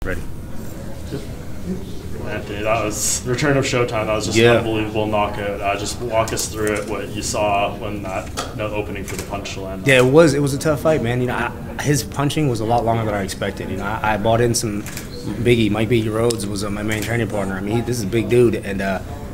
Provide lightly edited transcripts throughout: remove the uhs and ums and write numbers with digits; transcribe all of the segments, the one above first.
Ready. Anthony, that was return of Showtime. That was just an unbelievable knockout. Just walk us through it, what you saw when that opening for the punch landed. Yeah, it was a tough fight, man. You know, his punching was a lot longer than I expected. You know, I bought in some Mike Biggie Rhodes was my main training partner. I mean, this is a big dude, and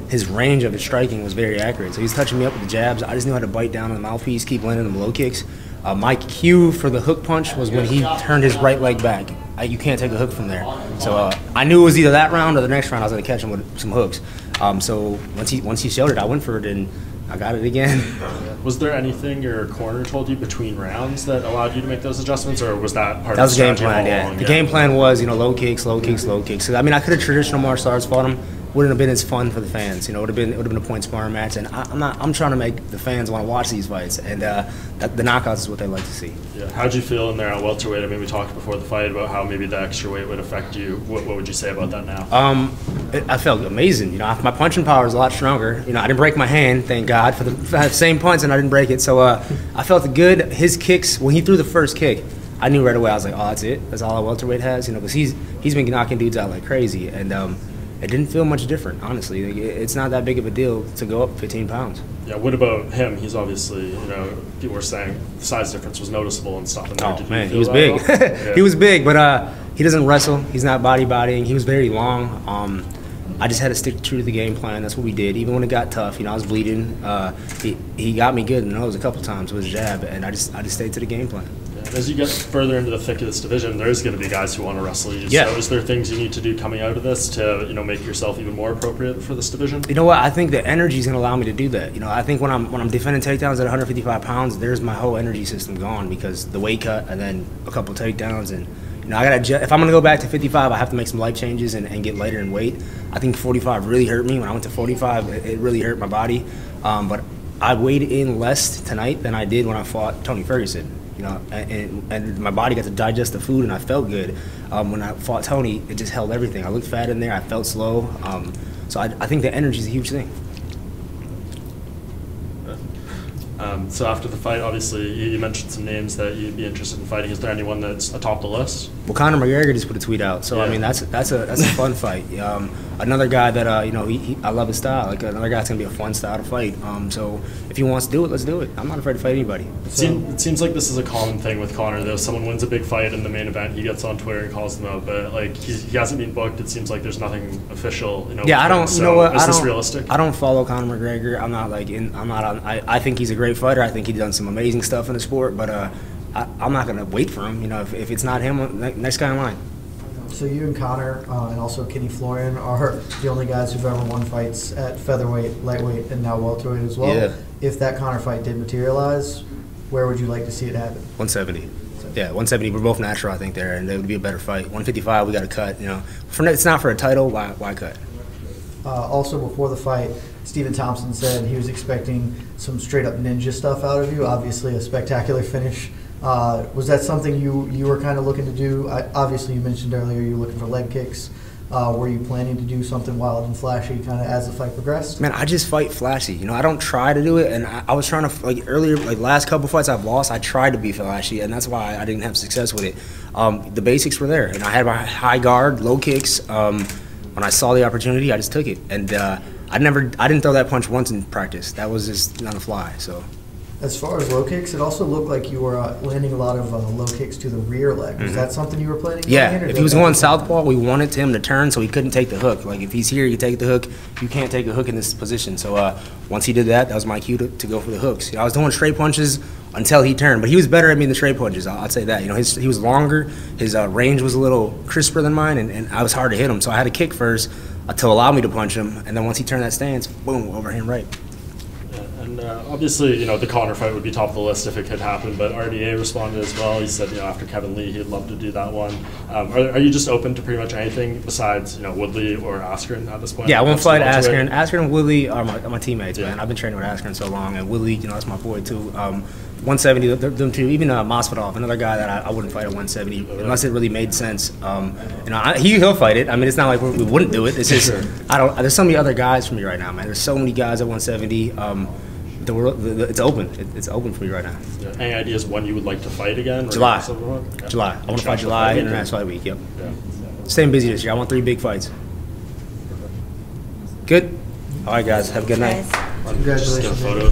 his range of his striking was very accurate. So he's touching me up with the jabs. I just knew how to bite down on the mouthpiece, keep landing them low kicks. My cue for the hook punch was when he turned his right leg back. You can't take a hook from there. So I knew it was either that round or the next round I was going to catch him with some hooks. So once he showed it, I went for it and I got it again. Was there anything your corner told you between rounds that allowed you to make those adjustments, or was that part that of was the game strategy plan? all along? The game plan was, you know, low kicks, low kicks, low kicks. So, I mean, I could have traditional martial arts fought him. Wouldn't have been as fun for the fans. You know, it would have been a point sparring match, and I'm trying to make the fans want to watch these fights, and the knockouts is what they like to see. Yeah. How'd you feel in there at welterweight? I mean, we talked before the fight about how maybe the extra weight would affect you. What would you say about that now? I felt amazing. You know, my punching power is a lot stronger. You know, I didn't break my hand, thank God, for the same punch, and I didn't break it. So I felt good. His kicks, when he threw the first kick, I knew right away. I was like, oh, that's it. That's all a welterweight has. You know, because he's been knocking dudes out like crazy, and it didn't feel much different, honestly. It's not that big of a deal to go up 15 pounds. Yeah, what about him? He's obviously, you know, people were saying the size difference was noticeable and stuff. Oh, man, he was big. Yeah. He was big, but he doesn't wrestle. He's not bodying. He was very long. I just had to stick true to the game plan. That's what we did. Even when it got tough, you know, I was bleeding. He got me good in the nose a couple times with his jab, and I just stayed to the game plan. As you get further into the thick of this division, there's going to be guys who want to wrestle you. Yeah. So is there things you need to do coming out of this to, you know, make yourself even more appropriate for this division? You know what? I think the energy is going to allow me to do that. You know, I think when I'm defending takedowns at 155 pounds, there's my whole energy system gone because the weight cut and then a couple takedowns, and you know, if I'm going to go back to 55, I have to make some life changes and get lighter in weight. I think 45 really hurt me. When I went to 45, it really hurt my body. But I weighed in less tonight than I did when I fought Tony Ferguson. You know, and my body got to digest the food, and I felt good. When I fought Tony, it just held everything. I looked fat in there. I felt slow. So I think the energy is a huge thing. So after the fight, obviously, you mentioned some names that you'd be interested in fighting. Is there anyone that's atop the list? Well, Conor McGregor just put a tweet out, so yeah. I mean that's a fun fight. Another guy that you know, I love his style. Like another guy's gonna be a fun style to fight. So if he wants to do it, let's do it. I'm not afraid to fight anybody. It seems like this is a common thing with Conor, though. Someone wins a big fight in the main event, he gets on Twitter and calls them out, but like he hasn't been booked. It seems like there's nothing official. You know. Yeah, I don't. So you know what? Is this realistic? I don't follow Conor McGregor. I'm not like I'm not on. I think he's a great fighter. I think he's done some amazing stuff in the sport, but I'm not gonna wait for him. You know, if it's not him, next guy in line. So you and Conor and also Kenny Florian are the only guys who've ever won fights at featherweight, lightweight, and now welterweight as well. Yeah. If that Conor fight did materialize, where would you like to see it happen? 170. Yeah, 170. We're both natural, I think, there, and it would be a better fight. 155, we got to cut. You know, it's not for a title. Why cut? Also, before the fight, Stephen Thompson said he was expecting some straight-up ninja stuff out of you. Obviously, a spectacular finish. Was that something you were kind of looking to do? Obviously, you mentioned earlier you were looking for leg kicks. Were you planning to do something wild and flashy kind of as the fight progressed? Man, I just fight flashy. You know, I don't try to do it, and I was trying to, like earlier, like last couple fights I've lost, I tried to be flashy, and that's why I didn't have success with it. The basics were there, and I had my high guard, low kicks. When I saw the opportunity, I just took it, and I didn't throw that punch once in practice. That was just on the fly. So. As far as low kicks, it also looked like you were landing a lot of low kicks to the rear leg. Was that something you were planning? Yeah, if he was going southpaw, we wanted him to turn so he couldn't take the hook. Like if he's here, you take the hook. You can't take a hook in this position. So once he did that, that was my cue to go for the hooks. You know, I was doing straight punches until he turned, but he was better at me in the straight punches. I'd say that. You know, he was longer. His range was a little crisper than mine, and I was hard to hit him. So I had to kick first to allow me to punch him, and then once he turned that stance, boom, overhand right. Obviously, you know, the Conor fight would be top of the list if it could happen, but RDA responded as well. He said, you know, after Kevin Lee, he'd love to do that one. Are you just open to pretty much anything besides, you know, Woodley or Askren at this point? Yeah, I won't fight Askren. Askren and Woodley are my teammates, man. I've been training with Askren so long, and Woodley, you know, that's my boy too. 170, them two. Even Masvidal, another guy that I wouldn't fight at 170 unless it really made sense. You know, he'll fight it. I mean, it's not like we wouldn't do it. It's just there's so many other guys for me right now, man. There's so many guys at 170. It's open. It's open for me right now. Yeah. Any ideas when you would like to fight again? July. I want to fight July International Fight Week. Yep. Yeah. staying busy this year. I want 3 big fights. Good. All right, guys. Have a good night. Guys. Just get a Congratulations. photo.